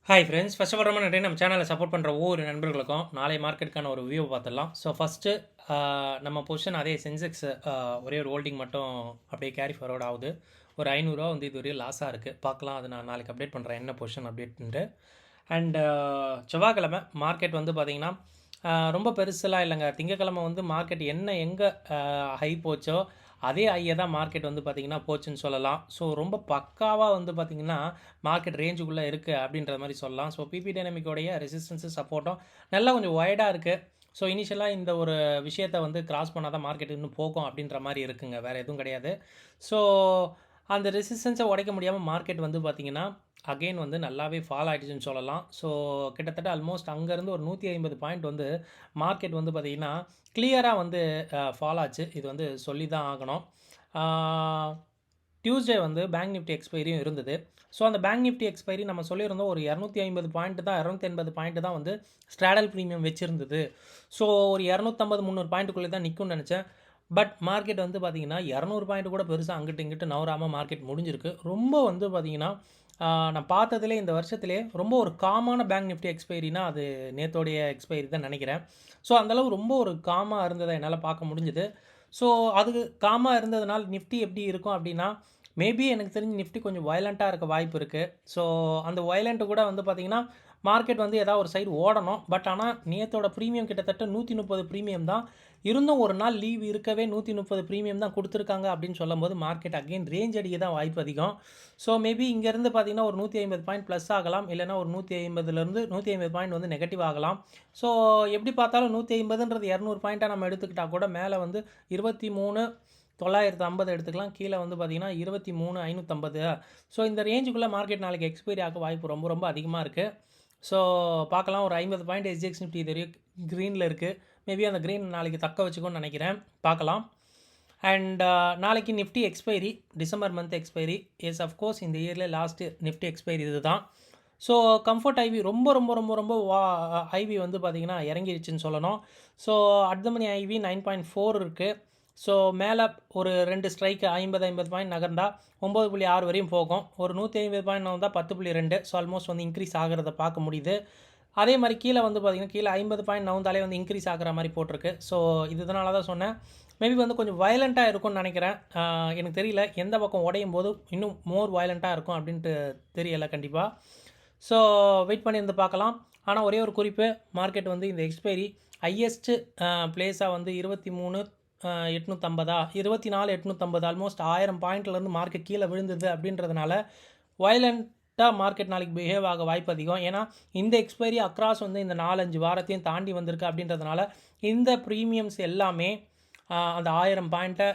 Hi friends, first of all ரொம்ப நன்றி. நம்ம சேனலை சப்போர்ட் பண்ணுற ஒவ்வொரு நண்பர்களுக்கும் நாளை மார்க்கெட்டுக்கான ஒரு வியூவை பார்த்துடலாம். ஸோ ஃபஸ்ட்டு நம்ம பொசிஷன் அதே சென்செக்ஸ் ஒரே ஒரு ஹோல்டிங் மட்டும் அப்படியே கேரி ஃபார்வர்ட் ஆகுது. ஒரு ₹500 வந்து இது வரையும் லாஸாக இருக்குது. பார்க்கலாம், அது நான் நாளைக்கு அப்டேட் பண்ணுறேன் என்ன பொசிஷன் அப்டேட்ன்ட்டு. அண்ட் செவ்வாய்க்கிழமை மார்க்கெட் வந்து பார்த்திங்கன்னா ரொம்ப பெருசெல்லாம் இல்லைங்க. திங்கக்கிழமை வந்து மார்க்கெட் என்ன எங்கே ஹை போச்சோ அதே ஹையை தான் மார்க்கெட் வந்து பார்த்திங்கன்னா போச்சுன்னு சொல்லலாம். ஸோ ரொம்ப பக்காவாக வந்து பார்த்திங்கன்னா மார்க்கெட் ரேஞ்சுக்குள்ளே இருக்குது அப்படின்ற மாதிரி சொல்லலாம். ஸோ பிபி டைனமிக்கோடைய ரெசிஸ்டன்ஸு சப்போர்ட்டும் நல்லா கொஞ்சம் வைடாக இருக்குது. ஸோ இனிஷியலாக இந்த ஒரு விஷயத்தை வந்து கிராஸ் பண்ணால் தான் மார்க்கெட் இன்னும் போகும் அப்படின்ற மாதிரி இருக்குங்க, வேறு எதுவும் கிடையாது. ஸோ அந்த ரெசிஸ்டன்ஸை உடைக்க முடியாமல் மார்க்கெட் வந்து பார்த்திங்கன்னா அகெயின் வந்து நல்லாவே ஃபால் ஆகிடுச்சுன்னு சொல்லலாம். ஸோ கிட்டத்தட்ட ஆல்மோஸ்ட் அங்கேருந்து ஒரு 150 பாயிண்ட் வந்து மார்க்கெட் வந்து பார்த்திங்கன்னா கிளியராக வந்து ஃபால் ஆச்சு. இது வந்து சொல்லி தான் ஆகணும். டியூஸ்டே வந்து பேங்க் நிஃப்டி எக்ஸ்பைரியும் இருந்தது. ஸோ அந்த பேங்க் நிஃப்டி எக்ஸ்பைரி நம்ம சொல்லியிருந்தோம் ஒரு 250 பாயிண்ட் தான், 280 பாயிண்ட் தான் வந்து ஸ்ட்ராடல் ப்ரீமியம் வச்சுருந்தது. ஸோ ஒரு 250 300 பாயிண்ட்டுக்குள்ளே தான் நிற்கும்னு நினச்சேன். பட் மார்க்கெட் வந்து பார்த்திங்கன்னா 200 பாயிண்ட் கூட பெருசாக அங்கிட்டு இங்கிட்டு நவராமல் மார்க்கெட் முடிஞ்சிருக்கு. ரொம்ப வந்து பார்த்திங்கன்னா நான் பார்த்ததுலே இந்த வருஷத்துலேயே ரொம்ப ஒரு காமான பேங்க் நிஃப்டி எக்ஸ்பைரினா அது நேத்தோடைய எக்ஸ்பைரி தான் நினைக்கிறேன். ஸோ அந்தளவு ரொம்ப ஒரு காமாக இருந்ததை என்னால் பார்க்க முடிஞ்சுது. ஸோ அது காமாக இருந்ததுனால நிஃப்டி எப்படி இருக்கும் அப்படின்னா, மேபி எனக்கு தெரிஞ்சு நிஃப்டி கொஞ்சம் வயலண்ட்டாக இருக்க வாய்ப்பு இருக்குது. ஸோ அந்த வயலண்ட்டு கூட வந்து பார்த்திங்கன்னா மார்க்கெட் வந்து ஏதாவது ஒரு சைடு ஓடணும். பட் ஆனால் நேத்தோட ப்ரீமியம் கிட்டத்தட்ட 130 ப்ரீமியம் தான் இருந்தும், ஒரு நாள் லீவ் இருக்கவே 130 ப்ரீமியம் தான் கொடுத்துருக்காங்க அப்படின்னு சொல்லும்போது மார்க்கெட் அகெயின் ரேஞ்ச் அடிக்க தான் வாய்ப்பு அதிகம். ஸோ மேபி இங்கேருந்து பார்த்திங்கன்னா ஒரு 150 பாயிண்ட் ப்ளஸ் ஆகலாம், இல்லைனா ஒரு 150லேருந்து 150 பாயிண்ட் வந்து நெகட்டிவ் ஆகலாம். ஸோ எப்படி பார்த்தாலும் 150ன்றது 200 பாயிண்ட்டாக நம்ம எடுத்துக்கிட்டால் கூட மேலே வந்து 23,950 எடுத்துக்கலாம், கீழே வந்து பார்த்திங்கன்னா 23,550. ஸோ இந்த ரேஞ்சுக்குள்ளே மார்க்கெட் நாளைக்கு எக்ஸ்பைரி ஆக வாய்ப்பு ரொம்ப ரொம்ப அதிகமாக இருக்குது. ஸோ பார்க்கலாம், ஒரு 50 பாயிண்ட் எஸ்ஜிஎக்ஸ் நிஃப்டி இது வரையும் க்ரீனில் இருக்குது. மேபி அந்த க்ரீன் நாளைக்கு தக்க வச்சுக்கோன்னு நினைக்கிறேன், பார்க்கலாம். அண்ட் நாளைக்கு Nifty expiry, December month expiry. Yes, of course இந்த இயரில் லாஸ்ட்டு நிஃப்டி எக்ஸ்பைரி இது தான். ஸோ கம்ஃபர்ட் ஐவி ரொம்ப ரொம்ப ரொம்ப ரொம்ப ஐவி வந்து பார்த்திங்கன்னா இறங்கிடுச்சுன்னு சொல்லணும். So at the money IV 9.4 இருக்குது. ஸோ மேலே ஒரு 2 ஸ்ட்ரைக்கு 50 பாயிண்ட் நகர்ந்தா 9.6 வரையும் போகும். ஒரு 150 பாயிண்ட் வந்தால் 10.2. ஸோ ஆல்மோஸ்ட் வந்து இன்க்ரீஸ் ஆகிறத பார்க்க முடியுது. அதே மாதிரி கீழே வந்து பார்த்திங்கன்னா கீழே 50 பாயிண்ட் நவுந்தாலே வந்து இன்க்ரீஸ் ஆகிற மாதிரி போட்டிருக்கு. ஸோ இதனால தான் சொன்னேன், மேபி வந்து கொஞ்சம் வயலண்ட்டாக இருக்கும்னு நினைக்கிறேன். எனக்கு தெரியல எந்த பக்கம் உடையும் போது இன்னும் மோர் வயலண்ட்டாக இருக்கும் அப்படின்ட்டு தெரியலை கண்டிப்பாக. ஸோ வெயிட் பண்ணி இருந்து பார்க்கலாம். ஆனால் ஒரே ஒரு குறிப்பு, மார்க்கெட் வந்து இந்த எக்ஸ்பைரி ஹையஸ்ட்டு பிளேஸாக வந்து 23,850 24,850 ஆல்மோஸ்ட் 1000 பாயிண்ட்லேருந்து மார்க்கெட் கீழே விழுந்தது அப்படின்றதுனால வயலண்ட்டாக மார்க்கெட் நாளைக்கு பிஹேவ் ஆக வாய்ப்பு அதிகம். ஏன்னா இந்த எக்ஸ்பைரி அக்ராஸ் வந்து இந்த 4-5 வாரத்தையும் தாண்டி வந்திருக்கு அப்படின்றதுனால இந்த ப்ரீமியம்ஸ் எல்லாமே அந்த 1000 பாயிண்ட்டை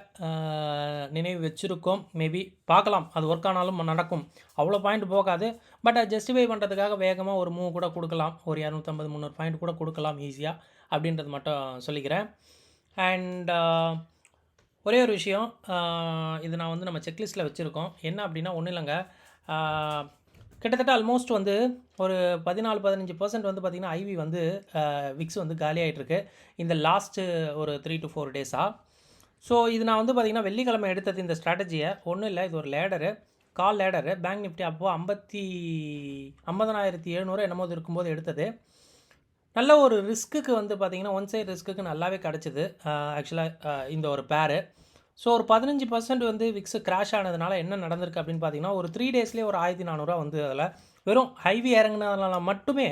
நினைவு வச்சுருக்கோம். மேபி பார்க்கலாம், அது ஒர்க் ஆனாலும் நடக்கும். அவ்வளோ பாயிண்ட் போகாது, பட் அதை ஜஸ்டிஃபை பண்ணுறதுக்காக வேகமாக ஒரு மூவ் கூட கொடுக்கலாம், ஒரு 250 300 பாயிண்ட் கூட கொடுக்கலாம் ஈஸியாக அப்படின்றது மட்டும் சொல்லிக்கிறேன். அண்ட் ஒரே ஒரு விஷயம், இது நான் வந்து நம்ம செக்லிஸ்ட்டில் வச்சுருக்கோம். என்ன அப்படின்னா ஒன்றும் இல்லைங்க, கிட்டத்தட்ட ஆல்மோஸ்ட் வந்து ஒரு 14-15% வந்து பார்த்திங்கன்னா ஐவி வந்து விக்ஸ் வந்து காலி ஆகிட்டுருக்கு இந்த லாஸ்ட்டு ஒரு 3 to 4 டேஸாக. ஸோ இது நான் வந்து பார்த்திங்கன்னா வெள்ளிக்கிழமை எடுத்தது இந்த ஸ்ட்ராட்டஜியை. ஒன்றும் இல்லை, இது ஒரு லேடரு, கால் லேடரு. பேங்க் நிஃப்டி அப்போது 50,700 என்னமோ இருக்கும்போது எடுத்தது. நல்ல ஒரு ரிஸ்க்குக்கு வந்து பார்த்திங்கன்னா ஒன் சைடு ரிஸ்க்குக்கு நல்லாவே கிடச்சிது ஆக்சுவலாக இந்த ஒரு பேரு. ஸோ ஒரு 15% வந்து விக்ஸ் கிராஷ் ஆனதுனால என்ன நடந்திருக்கு அப்படின்னு பார்த்தீங்கன்னா ஒரு 3 டேஸ்லேயே ஒரு 1,400 வந்து அதில் வெறும் ஹைவி இறங்கினதுனால மட்டுமே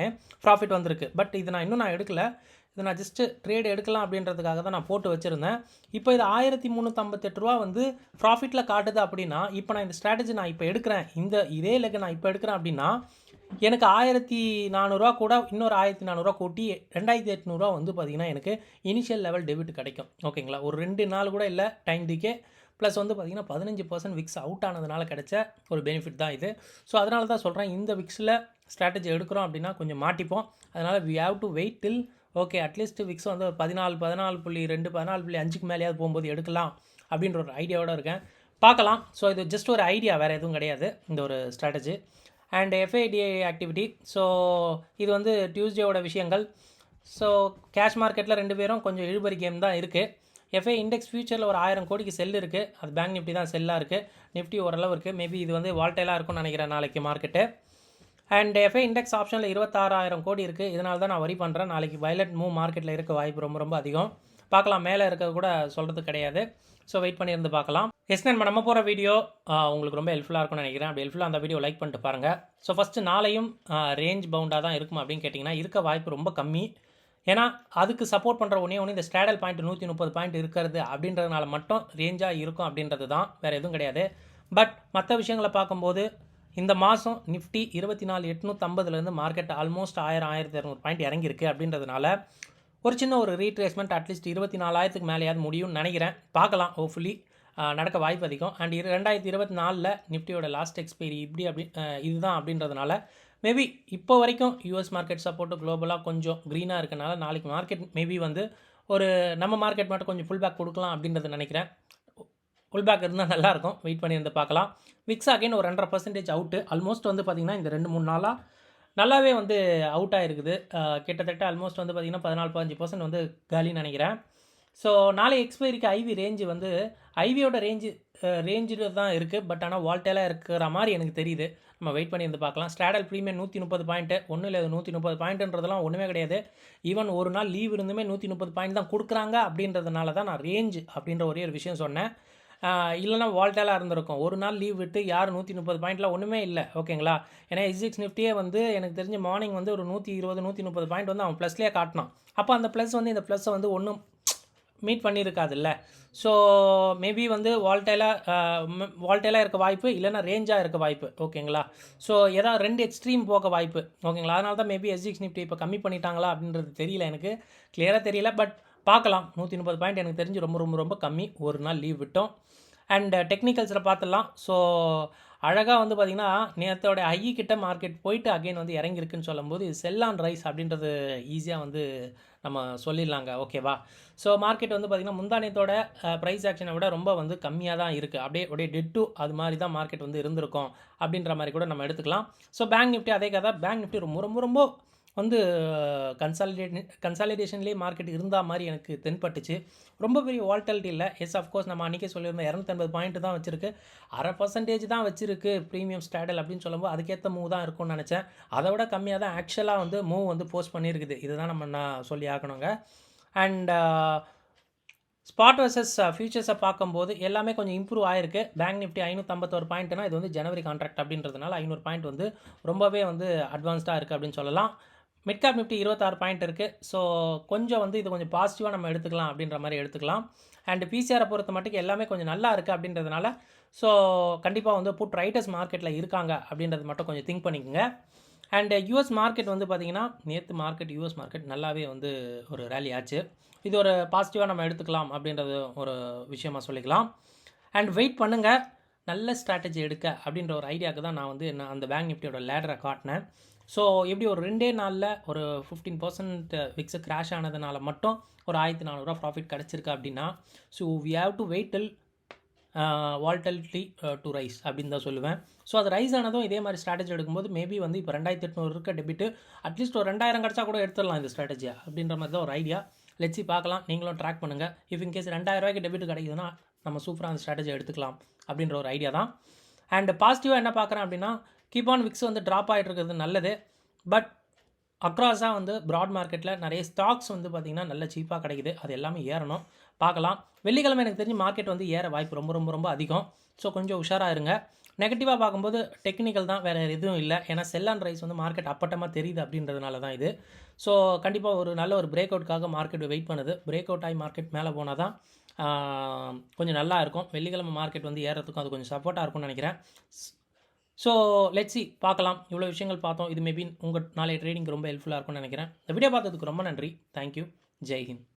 ப்ராஃபிட் வந்திருக்கு. பட் இது நான் இன்னும் எடுக்கலை, இது நான் ஜஸ்ட்டு ட்ரேட் எடுக்கலாம் அப்படின்றதுக்காக தான் நான் போட்டு வச்சுருந்தேன். இப்போ இது ₹1,358 வந்து ப்ராஃபிட்டில் காட்டுது அப்படின்னா, இப்போ நான் இந்த ஸ்ட்ராட்டஜி நான் இப்போ எடுக்கிறேன், இதே லெக்கு நான் இப்போ எடுக்கிறேன் அப்படின்னா எனக்கு ₹1,400 கூட இன்னொரு ₹1,400 கூட்டி ₹2,800 வந்து பார்த்திங்கன்னா எனக்கு இனிஷியல் லெவல் டெபிட் கிடைக்கும். ஓகேங்களா, ஒரு 2 நாள் கூட இல்லை டைம் டிக்கே, ப்ளஸ் வந்து பார்த்திங்கன்னா 15% விக்ஸ் அவுட் ஆனதுனால கிடைச்ச ஒரு பெனிஃபிட் தான் இது. ஸோ அதனால தான் சொல்கிறேன், இந்த விக்ஸில் ஸ்ட்ராட்டஜி எடுக்கிறோம் அப்படின்னா கொஞ்சம் மாட்டிப்போம். அதனால் we have to wait till okay at least VIX வந்து 14.2 14.5க்கு மேலேயாவது போகும்போது எடுக்கலாம் அப்படின்ற ஒரு ஐடியாவோடு இருக்கேன். பார்க்கலாம். ஸோ இது ஜஸ்ட் ஒரு ஐடியா, வேறு எதுவும் கிடையாது இந்த ஒரு ஸ்ட்ராட்டஜி. அண்ட் எஃப்ஐடிஐ ஆக்டிவிட்டி, ஸோ இது வந்து டியூஸ்டேவோட விஷயங்கள். ஸோ கேஷ் மார்க்கெட்டில் 2 பேரும் கொஞ்சம் இழுபறி கேம் தான் இருக்குது. எஃப்ஐ இண்டெக்ஸ் ஃபியூச்சரில் ஒரு 1000 கோடிக்கு செல் இருக்குது, அது பேங்க் நிஃப்டி தான் செல்லாக இருக்குது. நிஃப்டி ஓரளவு இருக்குது, மேபி இது வந்து வால்டைலாக இருக்கும்னு நினைக்கிறேன் நாளைக்கு மார்க்கெட்டு. அண்ட் எஃப்ஐ இண்டெக்ஸ் ஆப்ஷனில் 26,000 கோடி இருக்குது. இதனால தான் நான் வரி பண்ணுறேன். நாளைக்கு வயலட் மூவ் மார்க்கெட்டில் இருக்க வாய்ப்பு ரொம்ப ரொம்ப அதிகம். பார்க்கலாம், மேலே இருக்கிறது கூட சொல்கிறது கிடையாது. ஸோ வெயிட் பண்ணியிருந்து பார்க்கலாம். நம்ம போகிற வீடியோ உங்களுக்கு ரொம்ப ஹெல்ப்ஃபுல்லாக இருக்கும்னு நினைக்கிறேன். அப்படி ஹெல்ப்ஃபுல்லாக அந்த வீடியோ லைக் பண்ணிட்டு பாருங்கள். ஸோ ஃபஸ்ட்டு நாளையும் ரேஞ்ச் பவுண்டாக தான் இருக்கும் அப்படின்னு கேட்டிங்கன்னா இருக்க வாய்ப்பு ரொம்ப கம்மி. ஏன்னா அதுக்கு சப்போர்ட் பண்ணுற ஒன்று இந்த ஸ்ட்ராடல் பாயிண்ட் 130 பாயிண்ட் இருக்கிறது அப்படின்றதுனால மட்டும் ரேஞ்சாக இருக்கும் அப்படின்றது தான், வேறு எதுவும் கிடையாது. பட் மற்ற விஷயங்களை பார்க்கும்போது இந்த மாதம் நிஃப்டி 24,850லேருந்து மார்க்கெட் ஆல்மோஸ்ட் 1,200 பாயிண்ட் இறங்கியிருக்கு அப்படின்றதுனால ஒரு சின்ன ஒரு ரீட்ரேஸ்மெண்ட் அட்லீஸ்ட் 24,000க்கு மேலேயாவது முடியும்னு நினைக்கிறேன். பார்க்கலாம், ஹோப்ஃபுல்லி நடக்க வாய்ப்பு அதிகம். அண்ட் 2024 நிஃப்டியோட லாஸ்ட் எக்ஸ்பைரி இதுதான் அப்படின்றதுனால மேபி இப்போ வரைக்கும் யூஎஸ் மார்க்கெட் சப்போர்ட்டு குளோபலாக கொஞ்சம் க்ரீனாக இருக்கனால நாளைக்கு மார்க்கெட் மேபி ஒரு நம்ம மார்க்கெட் மட்டும் கொஞ்சம் ஃபுல் பேக் கொடுக்கலாம் அப்படின்றத நினைக்கிறேன். ஃபுல் பேக் இருந்தால் நல்லாயிருக்கும். வெயிட் பண்ணியிருந்து பார்க்கலாம். விக்ஸ் அகைன் ஒரு 100% அவுட்டு. ஆல்மோஸ்ட் பார்த்திங்கன்னா இந்த 2-3 நாளாக நல்லாவே அவுட் ஆகிருக்குது. கிட்டத்தட்ட ஆல்மோஸ்ட் பார்த்திங்கன்னா 14-15% காலின்னு நினைக்கிறேன். ஸோ நாளை எக்ஸ்பைரிக்கு ஐவி ரேஞ்சு ஐவியோட ரேஞ்சில் தான் இருக்குது. பட் ஆனால் வால்டேலாக இருக்கிற மாதிரி எனக்கு தெரியுது. நம்ம வெயிட் பண்ணி பார்க்கலாம். ஸ்ட்ராடல் ப்ரீமியம் 130 பாயிண்ட்டு ஒன்றும் இல்லை. 130 பாயிண்ட்டுன்றதெல்லாம் ஒன்றுமே கிடையாது. ஈவன் ஒரு நாள் லீவ் இருந்துமே 130 பாயிண்ட் தான் கொடுக்குறாங்க அப்படின்றதுனால தான் நான் ரேஞ்ச் அப்படின்ற ஒரே ஒரு விஷயம் சொன்னேன். இல்லைனா வால்டேலாக இருந்திருக்கும். ஒரு நாள் லீவ் விட்டு யார் 130 பாயிண்ட்லாம் ஒன்றுமே இல்லை, ஓகேங்களா? ஏன்னா SGX நிஃப்டியே எனக்கு தெரிஞ்ச மார்னிங் ஒரு 120-130 பாயிண்ட் அவன் ப்ளஸ்லேயே காட்டினான். அப்போ அந்த ப்ளஸ் இந்த ப்ளஸ்ஸை ஒன்றும் மீட் பண்ணியிருக்காதுல்ல. ஸோ மேபி வால்டேலாக இருக்க வாய்ப்பு, இல்லைனா ரேஞ்சாக இருக்க வாய்ப்பு, ஓகேங்களா? ஸோ ஏதாவது 2 எக்ஸ்ட்ரீம் போக வாய்ப்பு, ஓகேங்களா? அதனால தான் மேபி SGX நிஃப்டி இப்போ கம்மி பண்ணிட்டாங்களா அப்படின்றது தெரியல, எனக்கு கிளியராக தெரியல. பட் பார்க்கலாம். 130 பாயிண்ட் எனக்கு தெரிஞ்சு ரொம்ப ரொம்ப ரொம்ப கம்மி. ஒரு நாள் லீவ் விட்டோம். அண்ட் டெக்னிக்கல்ஸில் பார்த்துடலாம். ஸோ அழகாக பார்த்திங்கன்னா நேற்றோட ஐ கிட்ட மார்க்கெட் போயிட்டு அகைன் இறங்கியிருக்குன்னு சொல்லும்போது இது செல் ஆன் ரைஸ் அப்படின்றது ஈஸியாக நம்ம சொல்லிடலாங்க, ஓகேவா? ஸோ மார்க்கெட் பார்த்திங்கன்னா முந்தானத்தோட ப்ரைஸ் ஆக்ஷனை விட ரொம்ப கம்மியாக தான் இருக்குது. அப்படியே டெட் டு அது மாதிரி தான் மார்க்கெட் இருந்திருக்கும் அப்படின்ற மாதிரி கூட நம்ம எடுத்துக்கலாம். ஸோ பேங்க் நிஃப்டி அதே கதை. பேங்க் நிஃப்டி ரொம்ப ரொம்ப ரொம்ப கன்சாலிடேஷன்லேயே மார்க்கெட் இருந்தால் மாதிரி எனக்கு தென்பட்டுச்சு. ரொம்ப பெரிய வால்டாலிட்டி இல்லை. அஃப்கோர்ஸ் நம்ம அன்றைக்கே சொல்லியிருந்தோம் 250 பாயிண்ட் தான் வச்சிருக்கு, 0.5% தான் வச்சிருக்கு ப்ரீமியம் ஸ்ட்ராடல் அப்படின்னு சொல்லும்போது அதுக்கேற்ற மூவ் தான் இருக்கும்னு நினச்சேன். அதை விட கம்மியாக தான் ஆக்சுவலாக மூவ் போஸ்ட் பண்ணியிருக்குது. இதுதான் நான் சொல்லி ஆக்கணுங்க. அண்ட் ஸ்பாட் வர்சஸ் ஃபியூச்சர்ஸை பார்க்கும்போது எல்லாமே கொஞ்சம் இம்ப்ரூவ் ஆகிருக்கு. பேங்க் நிஃப்டி 551 பாயிண்ட்னா இது ஜனவரி கான்ட்ராக்ட் அப்படின்றதுனால 500 பாயிண்ட் ரொம்பவே அட்வான்ஸ்டாக இருக்குது அப்படின்னு சொல்லலாம். மிட் கேப் நிஃப்டி 26 பாயிண்ட் இருக்குது. ஸோ கொஞ்சம் இது கொஞ்சம் பாசிட்டிவாக நம்ம எடுத்துக்கலாம் அப்படின்ற மாதிரி எடுத்துக்கலாம். அண்ட் பிசிஆரை பொறுத்த மட்டுக்கு எல்லாமே கொஞ்சம் நல்லா இருக்குது அப்படின்றதுனால ஸோ கண்டிப்பாக புட் ரைட்டர்ஸ் மார்க்கெட்டில் இருக்காங்க அப்படின்றது மட்டும் கொஞ்சம் திங்க் பண்ணிக்கோங்க. அண்ட் யூஎஸ் மார்க்கெட் பார்த்திங்கன்னா நேற்று யூஎஸ் மார்க்கெட் நல்லாவே ஒரு ரேலி ஆச்சு. இது ஒரு பாசிட்டிவாக நம்ம எடுத்துக்கலாம் அப்படின்றது ஒரு விஷயமாக சொல்லிக்கலாம். அண்ட் வெயிட் பண்ணுங்கள், நல்ல ஸ்ட்ராட்டஜி எடுக்க அப்படின்ற ஒரு ஐடியாவுக்கு தான் நான் அந்த பேங்க் நிஃப்டியோட லேடரை காட்டினேன். ஸோ எப்படி ஒரு 2 நாளில் ஒரு 15% விக்ஸு கிராஷ் ஆனதுனால மட்டும் ஒரு 1,400 ப்ராஃபிட் கிடச்சிருக்கு அப்படின்னா so we have to wait till volatility to rise அப்படின்னு தான் சொல்லுவேன். ஸோ அது ரைஸ் ஆனதும் இதே மாதிரி ஸ்ட்ராட்டஜி எடுக்கும்போது மேபி இப்போ 2,800 இருக்க டெபிட்டு அட்லீஸ்ட் ஒரு 2,000 கிடச்சா கூட எடுத்துடலாம் இந்த ஸ்ட்ராட்டஜியாக அப்படின்ற மாதிரி தான் ஒரு ஐடியா. லெட்ஸி பார்க்கலாம், நீங்களும் ட்ராக் பண்ணுங்கள். இஃப் இன்கேஸ் 2,000 டெபிட் கிடைக்குதுன்னா நம்ம சூப்பராக அந்த ஸ்ட்ராட்டஜி எடுத்துக்கலாம் அப்படின்ற ஒரு ஐடியா தான். அண்ட் பாசிட்டிவாக என்ன பார்க்குறேன் அப்படின்னா கீப் ஆன் விக்ஸ் ட்ராப் ஆகிட்டு இருக்கிறது நல்லது. பட் அக்ராஸாக ப்ராட் மார்க்கெட்டில் நிறைய ஸ்டாக்ஸ் பார்த்திங்கன்னா நல்ல சீப்பாக கிடைக்குது. அது எல்லாமே ஏறணும், பார்க்கலாம். வெள்ளிக்கிழமை எனக்கு தெரிஞ்சு மார்க்கெட் ஏற வாய்ப்பு ரொம்ப ரொம்ப ரொம்ப அதிகம். ஸோ கொஞ்சம் உஷாராக இருங்க. நெகட்டிவாக பார்க்கும்போது டெக்னிக்கல் தான், வேறு எதுவும் இல்லை. ஏன்னா செல் அண்ட் ரைஸ் மார்க்கெட் அப்பட்டமாக தெரியுது அப்படின்றதுனால தான் இது. ஸோ கண்டிப்பாக ஒரு நல்ல ஒரு பிரேக் அவுட்காக மார்க்கெட் வெயிட் பண்ணுது. பிரேக் அவுட் ஆகி மார்க்கெட் மேலே போனால் தான் கொஞ்சம் நல்லா இருக்கும். வெள்ளிக்கிழமை மார்க்கெட் ஏறதுக்கும் அது கொஞ்சம் சப்போர்ட்டாக இருக்கும்னு நினைக்கிறேன். ஸோ லெட்ஸி பார்க்கலாம். இவ்வளோ விஷயங்கள் பார்த்தோம். இது மேபி உங்கள் நாளைய ட்ரேடிங் ரொம்ப ஹெல்ப்ஃபுல்லாக இருக்கும்னு நினைக்கிறேன். இந்த வீடியோ பார்த்ததுக்கு ரொம்ப நன்றி. தேங்க்யூ. ஜெய்ஹிந்த்.